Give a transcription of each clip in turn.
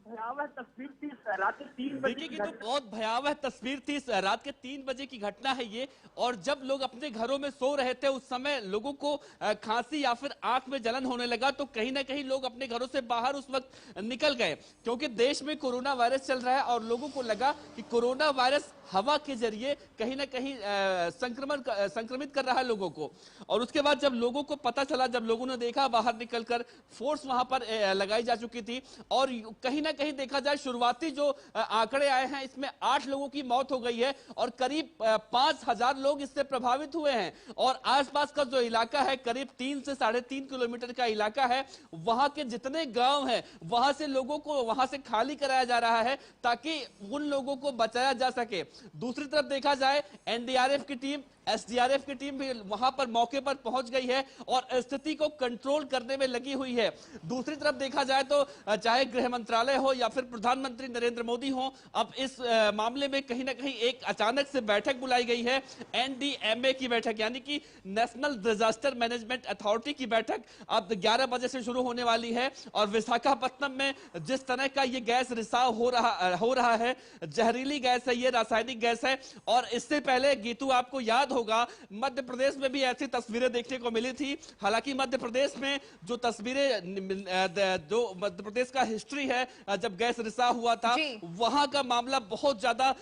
भयावह तस्वीर थी रात के 3 बजे। देखिए कि तो बहुत भयावह तस्वीर थी, रात के 3 बजे की घटना है ये। और जब लोग अपने घरों में सो रहे थे उस समय लोगों को खांसी या फिर आंख में जलन होने लगा, तो कहीं ना कहीं लोग अपने घरों से बाहर उस वक्त निकल गए, क्योंकि देश में कोरोना वायरस चल रहा है और लोगों को लगा कि कोरोना वायरस हवा के जरिए कहीं ना कहीं संक्रमित कर रहा है लोगों को। और उसके बाद जब लोगों को पता चला, जब लोगों ने देखा बाहर निकलकर, फोर्स वहां पर लगाई जा चुकी थी। और कहीं ना कहीं देखा जाए, शुरुआती जो आंकड़े आए हैं इसमें 8 लोगों की मौत हो गई है और करीब 5,000 लोग इससे प्रभावित हुए हैं। और आसपास का जो इलाका है, करीब 3 से 3.5 किलोमीटर का इलाका है, वहां के जितने गांव हैं वहां से लोगों को वहां से खाली कराया जा रहा है ताकि उन लोगों को बचाया जा सके। दूसरी तरफ देखा जाए, एनडीआरएफ की टीम, एसडीआरएफ की टीम भी वहां पर मौके पर पहुंच गई है और स्थिति को कंट्रोल करने में लगी हुई है। दूसरी तरफ देखा जाए तो चाहे गृह मंत्रालय हो या फिर प्रधानमंत्री नरेंद्र मोदी हो, अब इस मामले में कहीं ना कहीं एक अचानक से बैठक बुलाई गई है, एनडीएमए की बैठक, यानी कि नेशनल डिजास्टर मैनेजमेंट अथॉरिटी की बैठक अब 11 बजे से शुरू होने वाली है। और विशाखापट्टनम में जिस तरह का ये गैस रिसाव हो रहा है, जहरीली गैस है, ये रासायनिक गैस है। और इससे पहले गीतू आपको याद होगा, मध्य प्रदेश में भी ऐसी तस्वीरें देखने को मिली थी। हालांकि मध्य प्रदेश में जो तस्वीरें, जो मध्य प्रदेश का हिस्ट्री है, जब गैस रिसाव हुआ था वहां का मामला बहुत ज्यादा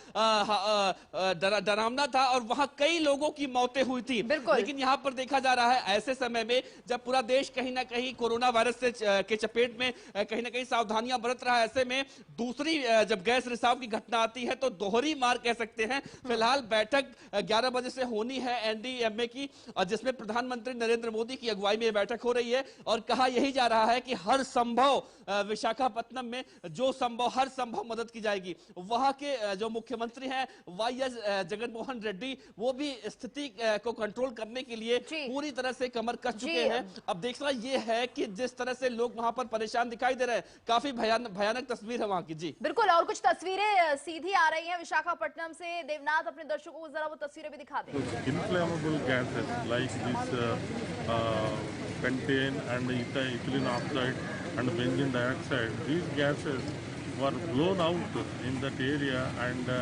डरावना था और वहां कई लोगों की मौतें हुई थी। लेकिन यहां पर देखा जा रहा है ऐसे समय में जब पूरा देश कहीं ना कहीं कोरोना वायरस के चपेट में कहीं ना कहीं सावधानियां बरत रहा है, ऐसे में दूसरी जब गैस रिसाव की घटना आती है तो दोहरी मार कह सकते हैं। फिलहाल बैठक 11 बजे से होनी है एनडीएमए की, और जिसमें प्रधानमंत्री नरेंद्र मोदी की अगुवाई में बैठक हो रही है। और कहा यही जा रहा है कि हर संभव विशाखापट्टनम में जो संभव, हर संभव मदद की जाएगी। वहां के जो मुख्यमंत्री हैं वाईएस जगनमोहन रेड्डी, वो भी स्थिति को कंट्रोल करने के लिए पूरी तरह से कमर कस चुके हैं। अब देखना यह है कि जिस तरह से लोग वहां पर परेशान दिखाई दे रहे हैं, काफी भयानक तस्वीर है वहां की। जी बिल्कुल, और कुछ तस्वीरें सीधी आ रही हैं विशाखापट्टनम से। देवनाथ, अपने दर्शकों को जरा वो तस्वीरें भी दिखा दें। Inflammable gases like this pentane and ethylene oxide and benzene dioxide, these gases were blown out in that area, and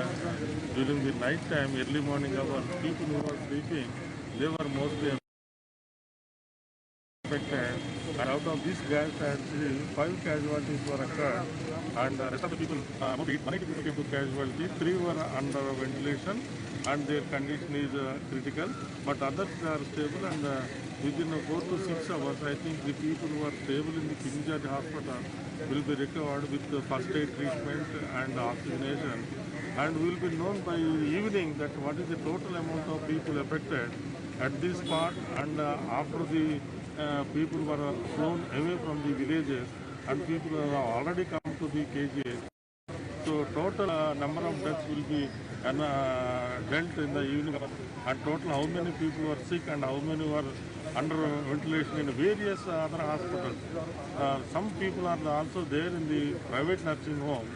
during the night time, early morning hours, people who were sleeping, they were mostly affected. And out of this gas, actually 5 casualties were occurred, and the rest of the people, about 180 people came to casualty. 3 were under ventilation and their condition is critical, but others are stable, and within 4 to 6 hours, I think the people who are stable in the King George Hospital will be recovered with first aid treatment and oxygenation, and will be known by evening that what is the total amount of people affected at this spot. And after the people were flown away from the villages and people have already come to the KGH. So total number of deaths will be dealt in the evening, and total how many people were sick and how many were under ventilation in various other hospitals. Some people are also there in the private nursing home.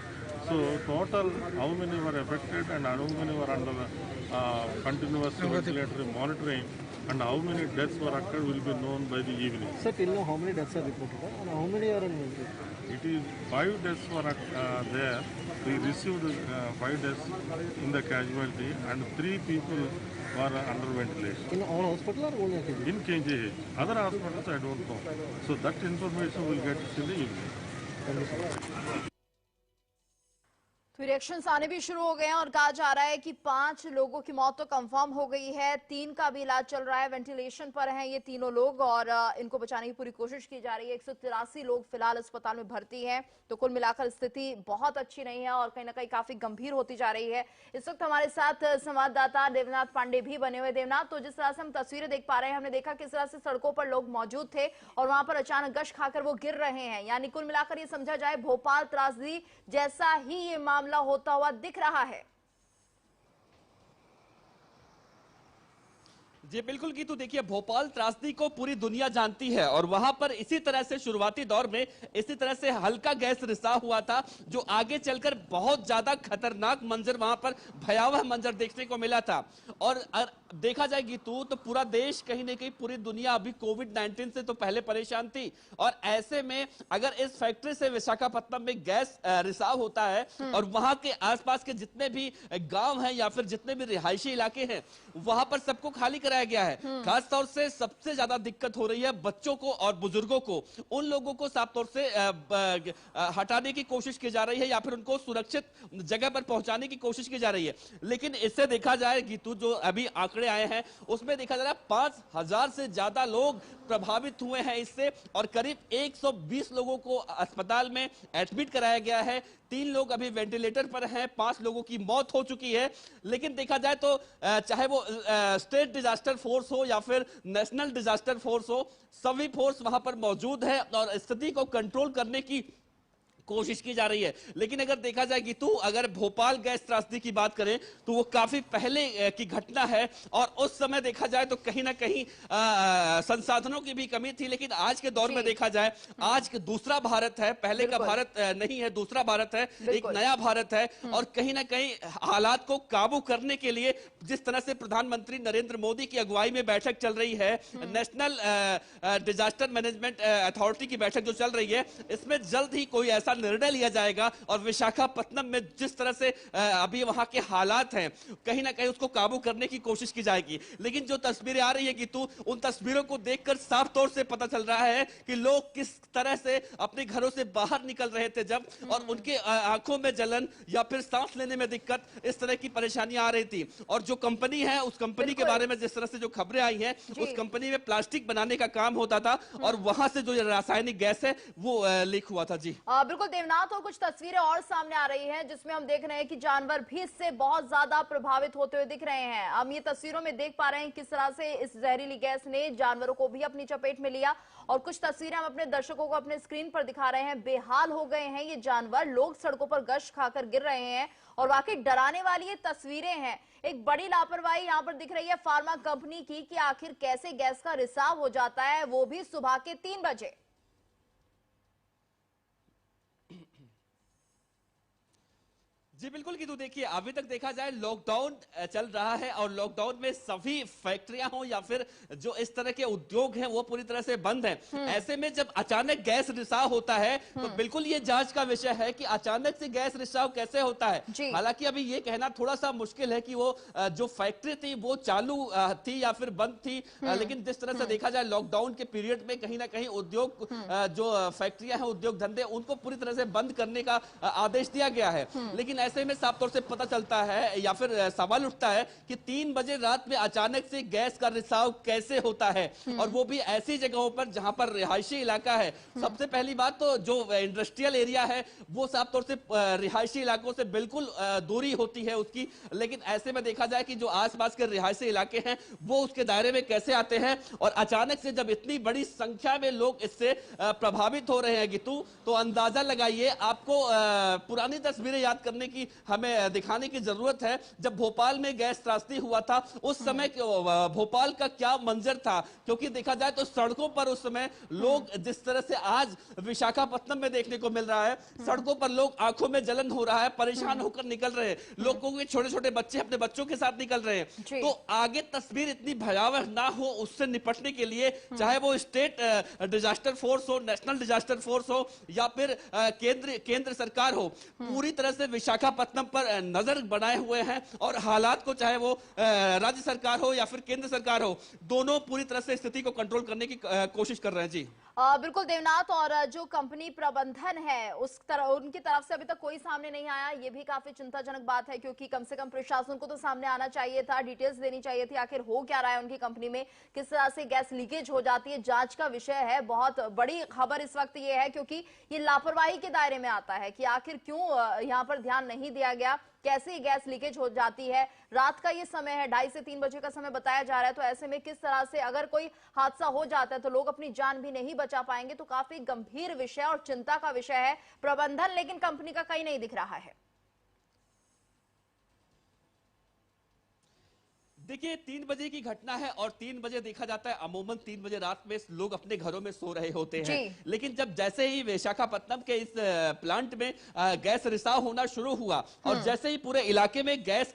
So total how many were affected and how many were under continuous ventilatory monitoring, and how many deaths were occurred will be known by the evening. Sir, till now how many deaths are reported and how many are in ventilation? It is 5 deaths were there. We received 5 deaths in the casualty, and 3 people were under ventilation. In all hospital or only KGH? In KGH. Other hospitals I don't know. So that information will get in the evening. Thank you, sir. तो reactions आने भी शुरू हो गए हैं और कहा जा रहा है कि 5 लोगों की मौत तो कंफर्म हो गई है, 3 का भी इलाज चल रहा है, वेंटिलेशन पर हैं ये तीनों लोग और इनको बचाने की पूरी कोशिश की जा रही है। 183 लोग फिलहाल अस्पताल में भर्ती हैं। तो कुल मिलाकर स्थिति बहुत अच्छी नहीं है और कहीं ना कहीं काफी गंभीर होती जा रही है। इस वक्त हमारे साथ संवाददाता देवनाथ पांडे भी बने हुए। देवनाथ, तो जिस तरह से हम तस्वीरें देख पा रहे हैं, हमने देखा किस तरह से सड़कों पर लोग मौजूद थे और वहां पर अचानक गश खाकर वो गिर रहे हैं। यानी कुल मिलाकर ये समझा जाए भोपाल त्रासदी जैसा ही ये मामला होता हुआ दिख रहा है। जी बिल्कुल की, तो देखिए भोपाल त्रासदी को पूरी दुनिया जानती है और वहां पर इसी तरह से शुरुआती दौर में इसी तरह से हल्का गैस रिसाव हुआ था, जो आगे चलकर बहुत ज्यादा खतरनाक मंजर, वहां पर भयावह मंजर देखने को मिला था। और देखा जाए गीतू तो पूरा देश कहीं ना कहीं पूरी दुनिया अभी कोविड-19 से तो पहले परेशान थी, और ऐसे में अगर इस फैक्ट्री से विशाखापट्टनम में गैस रिसाव होता है और वहां के आसपास के जितने भी गांव हैं या फिर जितने भी रिहायशी इलाके हैं वहां पर सबको खाली कराया गया है। खास तौर से सबसे ज्यादा दिक्कत हो रही है बच्चों को और बुजुर्गों को। उन लोगों को साफ तौर से हटाने की कोशिश की जा रही है या फिर उनको सुरक्षित जगह पर पहुंचाने की कोशिश की जा रही है। लेकिन इससे देखा जाए गीतू जो अभी आंकड़े आए हैं उसमें देखा जा रहा है 5,000 से ज्यादा लोग प्रभावित हुए हैं इससे, और करीब 120 लोगों को अस्पताल में एडमिट कराया गया है। 3 लोग अभी वेंटिलेटर पर हैं, 5 लोगों की मौत हो चुकी है। लेकिन देखा जाए तो चाहे वो स्टेट डिजास्टर फोर्स हो या फिर नेशनल डिजास्टर फोर्स हो, सभी फोर्स वहां पर मौजूद है और स्थिति को कंट्रोल करने की कोशिश की जा रही है। लेकिन अगर देखा जाए कि अगर भोपाल गैस त्रासदी की बात करें तो वो काफी पहले की घटना है और उस समय देखा जाए तो कहीं ना कहीं संसाधनों की भी कमी थी। लेकिन आज के दौर में देखा जाए आज दूसरा भारत है, पहले का भारत नहीं है, दूसरा भारत है, एक नया भारत है। और कहीं ना कहीं हालात को काबू करने के लिए जिस तरह से प्रधानमंत्री नरेंद्र मोदी की अगुवाई में बैठक चल रही है, नेशनल डिजास्टर मैनेजमेंट अथॉरिटी की बैठक जो चल रही है, इसमें जल्द ही कोई ऐसा निर्णय लिया जाएगा और विशाखापट्टनम में जिस तरह से अभी वहां के हालात हैं कहीं ना कहीं उसको काबू करने की कोशिश की जाएगी। लेकिन जो तस्वीरें आ रही है गीतू, उन तस्वीरों को देखकर साफ तौर से पता चल रहा है कि लोग किस तरह से अपने घरों से बाहर निकल रहे थे जब, और उनके आंखों में जलन या फिर सांस लेने में दिक्कत, इस तरह की परेशानियां आ रही थी। और जो कंपनी है उस कंपनी के बारे में जिस तरह से जो खबरें आई हैं, उस कंपनी में प्लास्टिक बनाने का काम होता था और वहां से जो रासायनिक गैस है वो लीक हुआ था। जी बिल्कुल देवनाथ, और कुछ तस्वीरें और सामने आ रही हैं जिसमें हम देख रहे हैं कि जानवर भी इससे बहुत ज्यादा प्रभावित होते हुए दिख रहे हैं। हम ये तस्वीरों में देख पा रहे हैं किस तरह से इस जहरीली गैस ने जानवरों को भी अपनी चपेट में लिया, और कुछ तस्वीरें हम अपने दर्शकों को अपने स्क्रीन पर दिखा रहे हैं। बेहाल हो गए हैं ये जानवर, लोग सड़कों पर गश्त खाकर गिर रहे हैं और वाकई डराने वाली ये तस्वीरें हैं। एक बड़ी लापरवाही यहाँ पर दिख रही है फार्मा कंपनी की कि आखिर कैसे गैस का रिसाव हो जाता है, वो भी सुबह के 3 बजे। जी बिल्कुल कि देखिए अभी तक देखा जाए लॉकडाउन चल रहा है और लॉकडाउन में सभी फैक्ट्रियां हो या फिर जो इस तरह के उद्योग हैं वो पूरी तरह से बंद हैं। ऐसे में जब अचानक गैस रिसाव होता है तो बिल्कुल ये जांच का विषय है कि अचानक से गैस रिसाव कैसे होता है। हालांकि अभी ये कहना थोड़ा सा मुश्किल है कि वो जो फैक्ट्री थी वो चालू थी या फिर बंद थी, लेकिन जिस तरह से देखा जाए लॉकडाउन के पीरियड में कहीं ना कहीं उद्योग जो फैक्ट्रियां हैं, उद्योग धंधे, उनको पूरी तरह से बंद करने का आदेश दिया गया है। लेकिन ऐसे में साफ तौर से पता चलता है या फिर सवाल उठता है कि 3 बजे रात में अचानक से गैस का रिसाव कैसे होता है, और वो भी ऐसी जगहों पर जहां पर रिहायशी इलाका है। सबसे पहली बात तो जो इंडस्ट्रियल एरिया है वो साफ तौर से रिहायशी इलाकों से बिल्कुल दूरी होती है उसकी। लेकिन ऐसे में देखा जाए कि जो आसपास के रिहायशी इलाके हैं वो उसके दायरे में कैसे आते हैं, और अचानक से जब इतनी बड़ी संख्या में लोग इससे प्रभावित हो रहे हैं गीतू, तो अंदाजा लगाइए। आपको पुरानी तस्वीरें याद करने की हमें दिखाने की जरूरत है। जब भोपाल में गैस त्रासदी हुआ था उस समय भोपाल का क्या मंजर था, क्योंकि देखा जाए तो सड़कों पर उस समय लोग जिस तरह से आज विशाखापट्टनम में देखने को मिल रहा है, सड़कों पर लोग आंखों में जलन हो रहा है, परेशान होकर निकल रहे हैं, लोगों के छोटे छोटे बच्चे अपने बच्चों के साथ निकल रहे हैं। तो आगे तस्वीर इतनी भयावह ना हो उससे निपटने के लिए चाहे वो स्टेट डिजास्टर फोर्स हो, नेशनल डिजास्टर फोर्स हो या फिर केंद्र सरकार हो, पूरी तरह से विशाखापट्टनम पर नजर बनाए हुए हैं और हालात को चाहे वो राज्य सरकार हो या फिर केंद्र सरकार हो, दोनों पूरी तरह से स्थिति को कंट्रोल करने की कोशिश कर रहे हैं। जी बिल्कुल देवनाथ, और जो कंपनी प्रबंधन है उनकी तरफ से अभी तक कोई सामने नहीं आया, ये भी काफी चिंताजनक बात है, क्योंकि कम से कम प्रशासन को तो सामने आना चाहिए था, डिटेल्स देनी चाहिए थी, आखिर हो क्या रहा है उनकी कंपनी में, किस तरह से गैस लीकेज हो जाती है, जांच का विषय है। बहुत बड़ी खबर इस वक्त ये है क्योंकि ये लापरवाही के दायरे में आता है कि आखिर क्यों यहाँ पर ध्यान नहीं दिया गया, कैसे गैस लीकेज हो जाती है। रात का ये समय है, 2:30 से 3 बजे का समय बताया जा रहा है, तो ऐसे में किस तरह से अगर कोई हादसा हो जाता है तो लोग अपनी जान भी नहीं बचा पाएंगे। तो काफी गंभीर विषय और चिंता का विषय है प्रबंधन, लेकिन कंपनी का कहीं नहीं दिख रहा है। देखिए 3 बजे की घटना है और 3 बजे देखा जाता है अमूमन 3 बजे रात में लोग अपने घरों में सो रहे होते हैं, लेकिन जब जैसे ही विशाखापट्टनम के इस प्लांट में गैस रिसाव होना शुरू हुआ और जैसे ही पूरे इलाके में गैस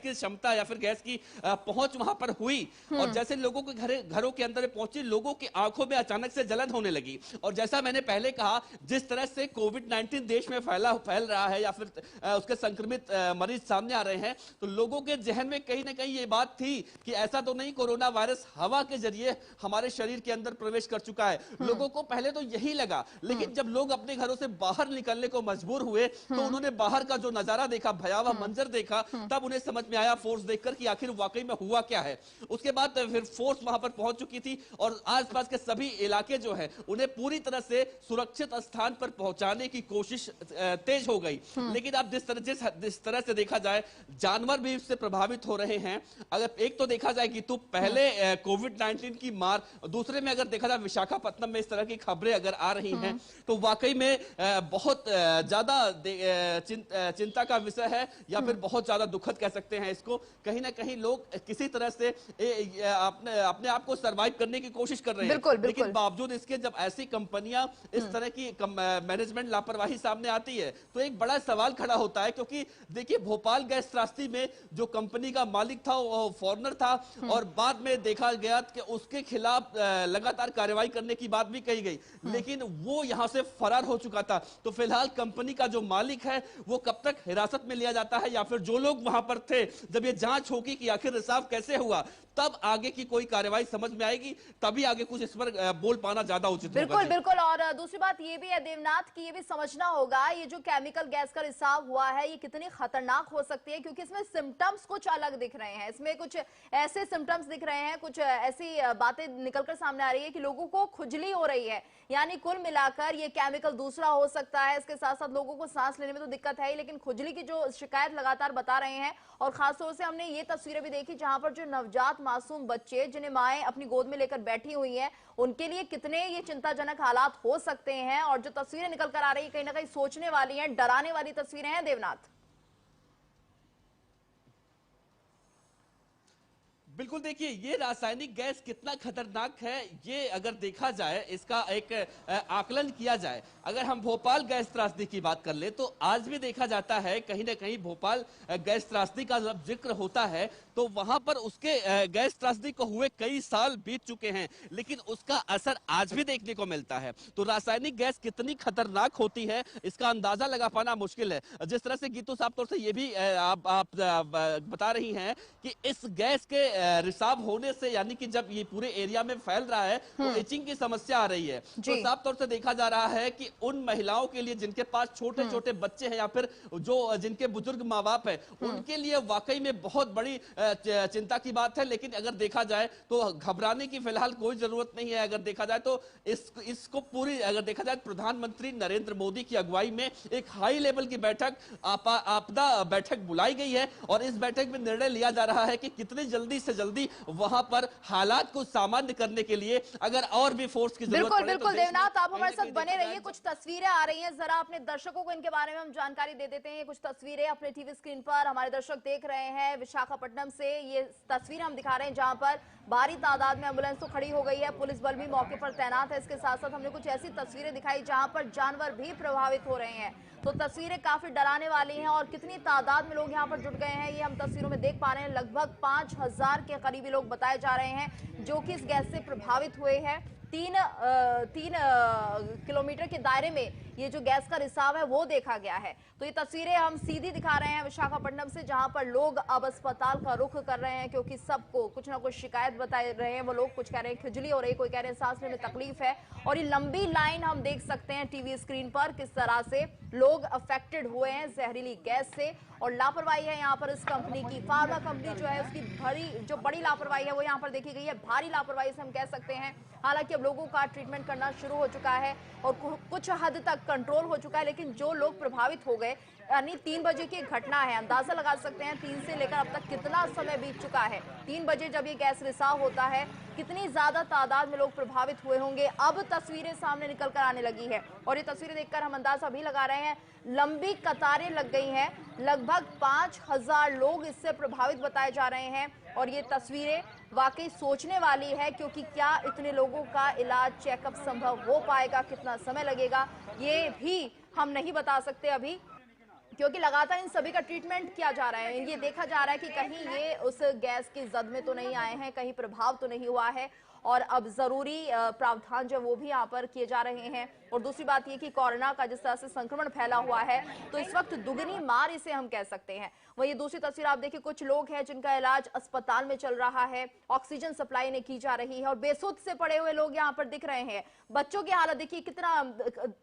की क्षमता या फिर गैस की पहुंच वहां पर हुई और जैसे लोगों के घरों के अंदर पहुंची, लोगों की आंखों में अचानक से जलन होने लगी। और जैसा मैंने पहले कहा, जिस तरह से कोविड-19 देश में फैल रहा है या फिर उसके संक्रमित मरीज सामने आ रहे हैं, तो लोगों के जहन में कहीं ना कहीं ये बात थी कि ऐसा तो नहीं कोरोना वायरस हवा के जरिए हमारे शरीर के अंदर प्रवेश कर चुका है। लोगों को पहले तो यही लगा, लेकिन जब लोग अपने घरों से बाहर निकलने को मजबूर हुए तो उन्होंने बाहर का जो नजारा देखा, भयावह मंजर देखा, तब उन्हें समझ में आया फोर्स देखकर कि आखिर वाकई में हुआ क्या है। उसके बाद फिर फोर्स वहां पर पहुंच चुकी थी और आसपास के सभी इलाके जो है उन्हें पूरी तरह से सुरक्षित स्थान पर पहुंचाने की कोशिश तेज हो गई। लेकिन अब जिस तरह से देखा जाए, जानवर भी इससे प्रभावित हो रहे हैं। अगर एक तो देखा जाए कि तो पहले कोविड-19 की मार, दूसरे में अगर देखा जाए विशाखापट्टनम में इस तरह की खबरें अगर आ रही हैं तो वाकई में बहुत ज्यादा चिंता का विषय है या फिर बहुत ज्यादा दुखद कह सकते हैं इसको। कहीं ना कहीं लोग किसी तरह से अपने आप को सरवाइव करने की कोशिश कर रहे हैं, लेकिन बावजूद इसके जब ऐसी कंपनियां इस तरह की मैनेजमेंट लापरवाही सामने आती है तो एक बड़ा सवाल खड़ा होता है। क्योंकि देखिए, भोपाल गैस त्रासदी में जो कंपनी का मालिक था वो फॉरेनर था और बाद में देखा गया कि उसके खिलाफ लगातार कार्रवाई करने की बात भी कही गई, लेकिन वो यहां से फरार हो चुका था। तो फिलहाल कंपनी का जो मालिक है वो कब तक हिरासत में लिया जाता है या फिर जो लोग वहां पर थे, जब ये जांच होगी कि आखिर रिसाव कैसे हुआ, तब आगे की कोई कार्रवाई समझ में आएगी, तभी आगे कुछ इस पर बोल पाना ज्यादा उचित होगा। बिल्कुल। और दूसरी बात ये भी है देवनाथ कि ये भी समझना होगा, ये जो केमिकल गैस का रिसाव हुआ है ये कितनी खतरनाक हो सकती है, क्योंकि इसमें सिम्टम्स कुछ अलग दिख रहे हैं। इसमें कुछ ऐसे सिम्टम्स दिख रहे हैं, कुछ ऐसी बातें निकलकर सामने आ रही है कि लोगों को खुजली हो रही है। यानी कुल मिलाकर ये केमिकल दूसरा हो सकता है। इसके साथ साथ लोगों को सांस लेने में तो दिक्कत है ही, लेकिन खुजली की जो शिकायत लगातार बता रहे हैं। और खासतौर से हमने ये तस्वीरें भी देखी जहां पर जो नवजात मासूम बच्चे जिन्हें माएं अपनी गोद में लेकर बैठी हुई हैं, उनके लिए कितने ये चिंताजनक हालात हो सकते हैं। और जो तस्वीरें निकल कर आ रही है कहीं ना कहीं सोचने वाली हैं, डराने वाली तस्वीरें हैं देवनाथ। बिल्कुल, देखिए ये रासायनिक गैस कितना खतरनाक है, ये अगर देखा जाए, इसका एक आकलन किया जाए। अगर हम भोपाल गैस त्रासदी की बात कर ले तो आज भी देखा जाता है कहीं ना कहीं भोपाल गैस त्रासदी का जब जिक्र होता है तो वहां पर उसके गैस त्रासदी को हुए कई साल बीत चुके हैं, लेकिन उसका असर आज भी देखने को मिलता है। तो रासायनिक गैस कितनी खतरनाक होती है इसका अंदाजा लगा पाना मुश्किल है। जिस तरह से गीतू साफ तौर से ये भी आप बता रही हैं कि इस गैस के रिसाव होने से, यानी कि जब ये पूरे एरिया में फैल रहा है तो इचिंग की समस्या आ रही है। तो साफ तौर से देखा जा रहा है कि उन महिलाओं के लिए जिनके पास छोटे छोटे बच्चे हैं या फिर जो जिनके बुजुर्ग माँ बाप है, उनके लिए वाकई में बहुत बड़ी चिंता की बात है। लेकिन अगर देखा जाए तो घबराने की फिलहाल कोई जरूरत नहीं है। अगर देखा जाए तो इसको पूरी, अगर देखा जाए प्रधानमंत्री नरेंद्र मोदी की अगुवाई में एक हाई लेवल की बैठक, आपदा बैठक बुलाई गई है और इस बैठक में निर्णय लिया जा रहा है कि कितनी जल्दी से जल्दी वहां पर हालात को सामान्य करने के लिए अगर और भी फोर्स की जरूरत पड़े। बिल्कुल देवनाथ, आप हमारे साथ बने रहिए। कुछ तस्वीरें आ रही हैं, जरा अपने दर्शकों को इनके बारे में हम जानकारी दे देते हैं। कुछ तस्वीरें अपने टीवी स्क्रीन पर हमारे दर्शक देख रहे हैं विशाखापट्टनम से। ये तस्वीर हम दिखा रहे हैं जहां पर भारी तादाद में एम्बुलेंस तो खड़ी हो गई है, पुलिस बल भी मौके पर तैनात है। इसके साथ साथ हमने कुछ ऐसी तस्वीरें दिखाई जहां पर जानवर भी प्रभावित हो रहे हैं। तो तस्वीरें काफी डराने वाली हैं और कितनी तादाद में लोग यहां पर जुट गए हैं ये हम तस्वीरों में देख पा रहे हैं। लगभग 5000 के करीबी लोग बताए जा रहे हैं जो कि इस गैस से प्रभावित हुए हैं। 3 किलोमीटर के दायरे में ये जो गैस का रिसाव है वो देखा गया है। तो ये तस्वीरें हम सीधी दिखा रहे हैं विशाखापट्टनम से, जहां पर लोग अब अस्पताल का रुख कर रहे हैं क्योंकि सबको कुछ ना कुछ शिकायत बता रहे हैं। वो लोग कुछ कह रहे हैं खुजली हो रही, कोई कह रहे हैं सांस लेने में तकलीफ है। और ये लंबी लाइन हम देख सकते हैं टीवी स्क्रीन पर किस तरह से लोग अफेक्टेड हुए हैं जहरीली गैस से। और लापरवाही है यहाँ पर इस कंपनी की, फार्मा कंपनी जो है उसकी जो बड़ी लापरवाही है वो यहाँ पर देखी गई है। भारी लापरवाही से हम कह सकते हैं। हालांकि अब लोगों का ट्रीटमेंट करना शुरू हो चुका है और कुछ हद तक तक कंट्रोल हो चुका है, लेकिन जो लोग प्रभावित हो गए, यानी 3 बजे की घटना है, अंदाजा लगा सकते हैं 3 से लेकर अब तक कितना समय बीत चुका है। 3 बजे जब ये गैस रिसाव होता है, कितनी ज्यादा तादाद में लोग प्रभावित हुए होंगे। अब तस्वीरें सामने निकल कर आने लगी है और ये तस्वीरें देखकर हम अंदाजा भी लगा रहे हैं, लंबी कतारें लग गई हैं, लगभग 5000 लोग इससे प्रभावित बताए जा रहे हैं। और ये तस्वीरें वाकई सोचने वाली है, क्योंकि क्या इतने लोगों का इलाज, चेकअप संभव हो पाएगा, कितना समय लगेगा, ये भी हम नहीं बता सकते अभी, क्योंकि लगातार इन सभी का ट्रीटमेंट किया जा रहा है। ये देखा जा रहा है कि कहीं ये उस गैस की जद में तो नहीं आए हैं, कहीं प्रभाव तो नहीं हुआ है, और अब जरूरी प्रावधान जो वो भी यहाँ पर किए जा रहे हैं। और दूसरी बात ये कि कोरोना का जिस तरह से संक्रमण फैला हुआ है, तो इस वक्त दुगनी मार इसे हम कह सकते हैं। वही दूसरी तस्वीर आप देखिए, कुछ लोग हैं जिनका इलाज अस्पताल में चल रहा है, ऑक्सीजन सप्लाई नहीं की जा रही है, और बेसुध से पड़े हुए लोग यहाँ पर दिख रहे हैं। बच्चों की हालत देखिए, कितना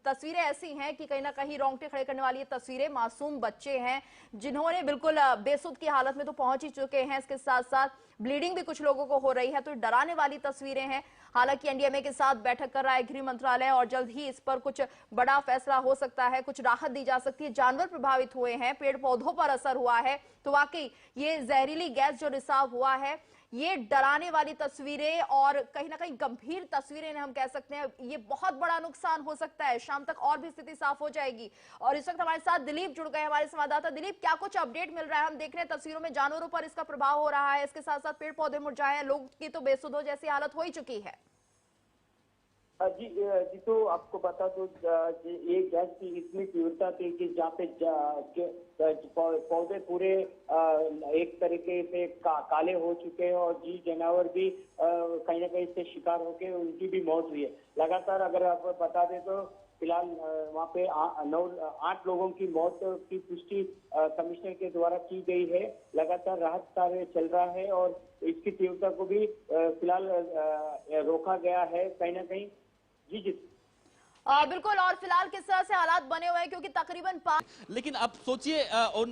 तस्वीरें ऐसी हैं कि कहीं ना कहीं रोंगटे खड़े करने वाली ये तस्वीरें। मासूम बच्चे हैं जिन्होंने बिल्कुल बेसुध की हालत में तो पहुंच ही चुके हैं, इसके साथ साथ ब्लीडिंग भी कुछ लोगों को हो रही है, तो डराने वाली तस्वीरें हैं। हालांकि एनडीएमए के साथ बैठक कर रहा है गृह मंत्रालय, और जल्द ही इस पर कुछ बड़ा फैसला हो सकता है, कुछ राहत दी जा सकती है। जानवर प्रभावित हुए हैं, पेड़ पौधों पर असर हुआ है, तो वाकई ये जहरीली गैस जो रिसाव हुआ है, ये डराने वाली तस्वीरें और कहीं ना कहीं गंभीर तस्वीरें हम कह सकते हैं। ये बहुत बड़ा नुकसान हो सकता है, शाम तक और भी स्थिति साफ हो जाएगी। और इस वक्त हमारे साथ दिलीप जुड़ गए, हमारे संवाददाता। दिलीप, क्या कुछ अपडेट मिल रहा है? हम देख रहे हैं तस्वीरों में जानवरों पर इसका प्रभाव हो रहा है, इसके साथ साथ पेड़ पौधे मुरझाए हैं, लोग की तो बेसुध जैसी हालत हो ही चुकी है। जी तो आपको बता दो, ये गैस की इतनी तीव्रता थी कि जहाँ पे पौधे पूरे एक तरीके से काले हो चुके हैं, और जी जानवर भी कहीं ना कहीं इससे शिकार होके उनकी भी मौत हुई है। लगातार अगर आप बता दें तो फिलहाल वहाँ पे 8 लोगों की मौत की पुष्टि कमिश्नर के द्वारा की गई है। लगातार राहत कार्य चल रहा है और इसकी तीव्रता को भी फिलहाल रोका गया है कहीं ना कहीं। जी जी बिल्कुल। और फिलहाल किस तरह से हालात बने हुए हैं, क्योंकि तकरीबन लेकिन अब सोचिए,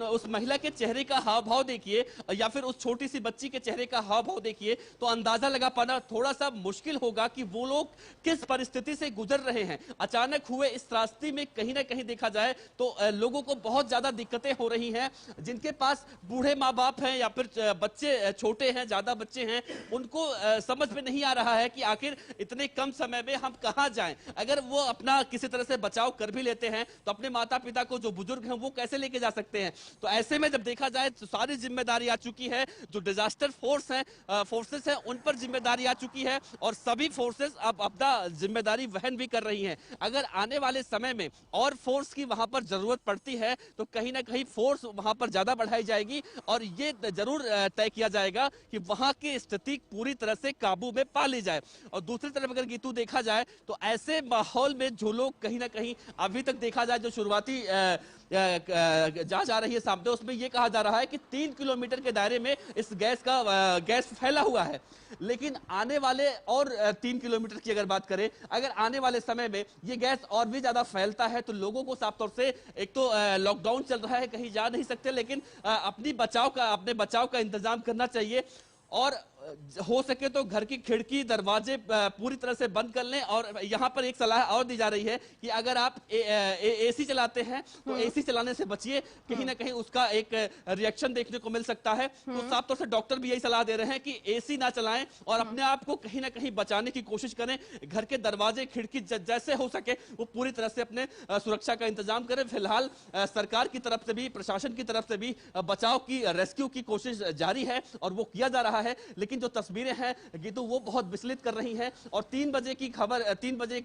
उस महिला के चेहरे का हाव भाव देखिए, या फिर उस छोटी सी बच्ची के चेहरे का हाव भाव देखिए, तो अंदाजा लगा पाना थोड़ा सा मुश्किल होगा कि वो लोग किस परिस्थिति से गुजर रहे हैं। अचानक हुए इस त्रासदी में कहीं ना कहीं देखा जाए तो लोगों को बहुत ज्यादा दिक्कतें हो रही हैं। जिनके पास बूढ़े माँ बाप हैं या फिर बच्चे छोटे हैं, ज्यादा बच्चे हैं, उनको समझ में नहीं आ रहा है कि आखिर इतने कम समय में हम कहाँ जाएं। अगर वो अपना किसी तरह से बचाव कर भी लेते हैं तो अपने माता पिता को, जो बुजुर्ग हैं, वो कैसे लेके जा सकते हैं। तो ऐसे में जब देखा जाए तो सारी जिम्मेदारी आ चुकी है, जो डिजास्टर फोर्सेस हैं उन पर जिम्मेदारी आ चुकी है, और सभी फोर्सेस अब अपना जिम्मेदारी वहन भी कर रही हैं। अगर आने वाले समय में और फोर्स की वहां पर जरूरत पड़ती है तो कहीं ना कहीं फोर्स वहां पर ज्यादा बढ़ाई जाएगी, और ये जरूर तय किया जाएगा कि वहां की स्थिति पूरी तरह से काबू में पा ली जाए। और दूसरी तरफ अगर गीतू देखा जाए तो ऐसे माहौल में जो लोग कहीं ना कहीं अभी तक देखा जाए, जो शुरुआती जांच आ रही है सामने, उसमें यह कहा जा रहा है कि 3 किलोमीटर के दायरे में इस गैस फैला हुआ है। लेकिन आने वाले और 3 किलोमीटर की अगर बात करें, अगर आने वाले समय में ये गैस और भी ज्यादा फैलता है तो लोगों को साफ तौर से, एक तो लॉकडाउन चल रहा है, कहीं जा नहीं सकते, लेकिन अपने बचाव का इंतजाम करना चाहिए। और हो सके तो घर की खिड़की दरवाजे पूरी तरह से बंद कर लें। और यहाँ पर एक सलाह और दी जा रही है कि अगर आप एसी चलाते हैं तो एसी चलाने से बचिए, कहीं ना कहीं उसका एक रिएक्शन देखने को मिल सकता है। तो साफ तौर से डॉक्टर भी यही सलाह दे रहे हैं कि एसी ना चलाएं और अपने आप को कहीं ना कहीं बचाने की कोशिश करें। घर के दरवाजे खिड़की जैसे हो सके वो पूरी तरह से अपने सुरक्षा का इंतजाम करें। फिलहाल सरकार की तरफ से भी, प्रशासन की तरफ से भी बचाव की, रेस्क्यू की कोशिश जारी है और वो किया जा रहा है। लेकिन जो तस्वीरें हैं गीतू, वो बहुत विचलित कर रही हैं। और 3 बजे की खबर, 3 बजे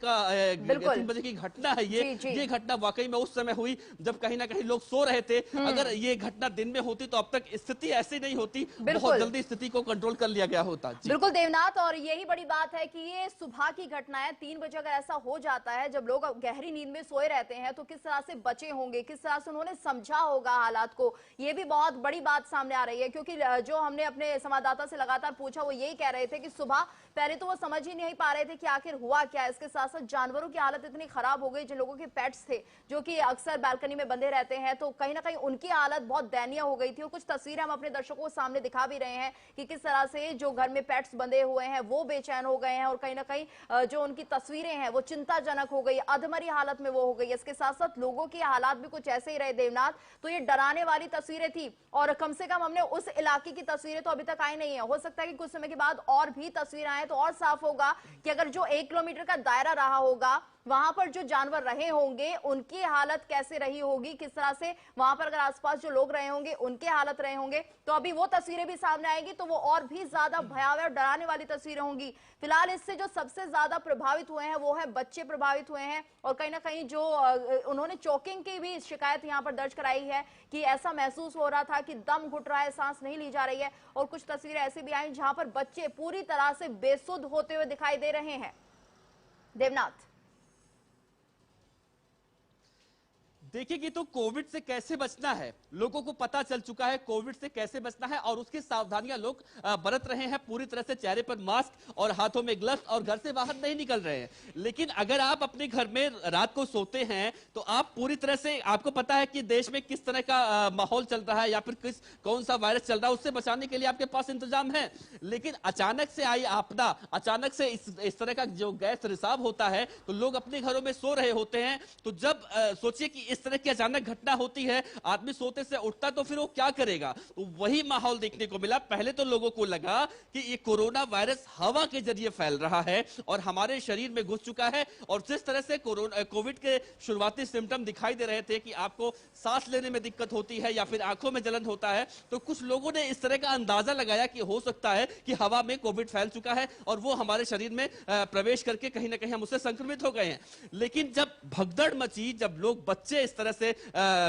की घटना है ये घटना वाकई में उस समय हुई जब कहीं ना कहीं लोग सो रहे थे। अगर ये घटना दिन में होती तो अब तक स्थिति ऐसी नहीं होती, बहुत जल्दी स्थिति को कंट्रोल कर लिया गया होता। बिल्कुल देवनाथ, और यही बड़ी बात है कि ये सुबह की घटना है। 3 बजे अगर ऐसा हो जाता है, जब लोग गहरी नींद में सोए रहते हैं, तो किस तरह से बचे होंगे, किस तरह से उन्होंने समझा होगा हालात को, ये भी बहुत बड़ी बात सामने आ रही है। क्योंकि जो हमने अपने संवाददाता से लगातार पूछा, वो यही कह रहे थे कि सुबह पहले तो वो समझ ही नहीं पा रहे थे कि आखिर हुआ क्या है। इसके साथ साथ जानवरों की हालत इतनी खराब हो गई, जिन लोगों के पेट्स थे जो कि अक्सर बालकनी में बंधे रहते हैं, तो कहीं ना कहीं उनकी हालत बहुत दयनीय हो गई थी। और कुछ तस्वीरें हम अपने दर्शकों को सामने दिखा भी रहे हैं कि किस तरह से जो घर में पेट्स बंधे हुए हैं वो बेचैन हो गए हैं, और कहीं ना कहीं जो उनकी तस्वीरें हैं वो चिंताजनक हो गई, अधमरी हालत में वो हो गई। इसके साथ साथ लोगों की हालात भी कुछ ऐसे ही रहे देवनाथ। तो ये डराने वाली तस्वीरें थी, और कम से कम हमने उस इलाके की तस्वीरें तो अभी तक आई नहीं है। हो सकता है कि कुछ समय के बाद और भी तस्वीरें आए तो और साफ होगा कि अगर जो 1 किलोमीटर का दायरा रहा होगा वहां पर जो जानवर रहे होंगे उनकी हालत कैसे रही होगी, किस तरह से वहां पर अगर आसपास जो लोग रहे होंगे उनके हालत रहे होंगे, तो अभी वो तस्वीरें भी सामने आएगी तो वो और भी ज्यादा भयावह और डराने वाली तस्वीरें होंगी। फिलहाल इससे जो सबसे ज्यादा प्रभावित हुए हैं वो है बच्चे प्रभावित हुए हैं, और कहीं ना कहीं जो उन्होंने चोकिंग की भी शिकायत यहां पर दर्ज कराई है कि ऐसा महसूस हो रहा था कि दम घुट रहा है, सांस नहीं ली जा रही है। और कुछ तस्वीरें ऐसी भी आई जहां पर बच्चे पूरी तरह से बेसुध होते हुए दिखाई दे रहे हैं। देवनाथ, देखिए कि तो कोविड से कैसे बचना है, लोगों को पता चल चुका है कोविड से कैसे बचना है, और उसकी सावधानियां लोग बरत रहे हैं। पूरी तरह से चेहरे पर मास्क और हाथों में ग्लव्स, और घर से बाहर नहीं निकल रहे हैं। लेकिन अगर आप अपने घर में रात को सोते हैं तो आप पूरी तरह से, आपको पता है कि देश में किस तरह का माहौल चल रहा है या फिर कौन सा वायरस चल रहा है, उससे बचाने के लिए आपके पास इंतजाम है। लेकिन अचानक से आई आपदा, अचानक से इस तरह का जो गैस रिसाव होता है तो लोग अपने घरों में सो रहे होते हैं। तो जब सोचिए कि इस तरह की अचानक घटना होती है, आदमी सोते से उठता तो फिर वो क्या करेगा। तो वही माहौल देखने को मिला। पहले तो लोगों को लगा कि ये कोरोना वायरस हवा के जरिए फैल रहा है और हमारे शरीर में घुस चुका है। और जिस तरह से कोविड के शुरुआती सिम्टम दिखाई दे रहे थे कि आपको सांस लेने में दिक्कत होती है या फिर आंखों में जलन होता है, तो कुछ लोगों ने इस तरह का अंदाजा लगाया कि हो सकता है कि हवा में कोविड फैल चुका है और वो हमारे शरीर में प्रवेश करके कहीं ना कहीं हम उससे संक्रमित हो गए हैं। लेकिन जब भगदड़ मची, जब लोग, बच्चे इस तरह से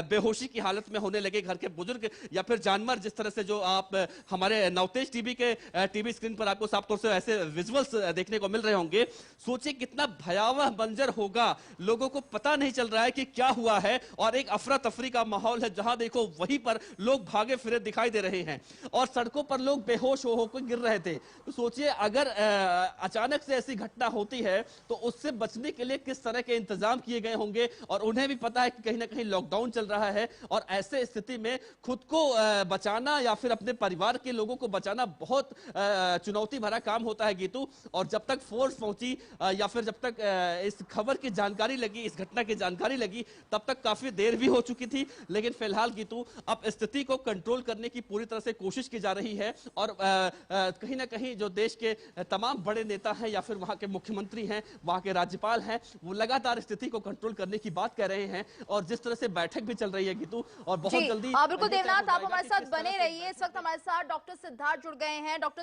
बेहोशी की हालत में होने लगे, घर के बुजुर्ग या फिर जानवर, जिस तरह से जो आप हमारे नवतेज टीवी के टीवी स्क्रीन पर आपको साफ तौर से ऐसे विजुअल्स देखने को मिल रहे होंगे, सोचिए कितना भयावह मंजर होगा। लोगों को पता नहीं चल रहा है कि क्या हुआ है, और एक अफरा तफरी का माहौल है। जहां देखो वहीं पर लोग भागे फिरे दिखाई दे रहे हैं, और सड़कों पर लोग बेहोश होकर गिर रहे थे। तो सोचिए अगर अचानक से ऐसी घटना होती है तो उससे बचने के लिए किस तरह के इंतजाम किए गए होंगे। और उन्हें भी पता है कि कहीं ना कहीं लॉकडाउन चल रहा है, और ऐसे स्थिति में खुद को बचाना या फिर अपने परिवार के लोगों को बचाना बहुत चुनौती भरा काम होता है गीतू। और जब तक फोर्स पहुंची या फिर जब तक इस खबर की जानकारी लगी, इस घटना की जानकारी लगी, तब तक काफी देर भी हो चुकी थी। लेकिन फिलहाल गीतू अब स्थिति को कंट्रोल करने की पूरी तरह से कोशिश की जा रही है, और कहीं ना कहीं जो देश के तमाम बड़े नेता हैं या फिर वहां के मुख्यमंत्री हैं, वहां के राज्यपाल हैं, वो लगातार स्थिति को कंट्रोल करने की बात कर रहे हैं। और जिस तरह से बैठक भी चल रही है गीतू, और बहुत जल्दी बिल्कुल देवनाथ, आप हमारे साथ बने रहिए। इस वक्त हमारे साथ डॉक्टर सिद्धार्थ जुड़ गए हैं। डॉक्टर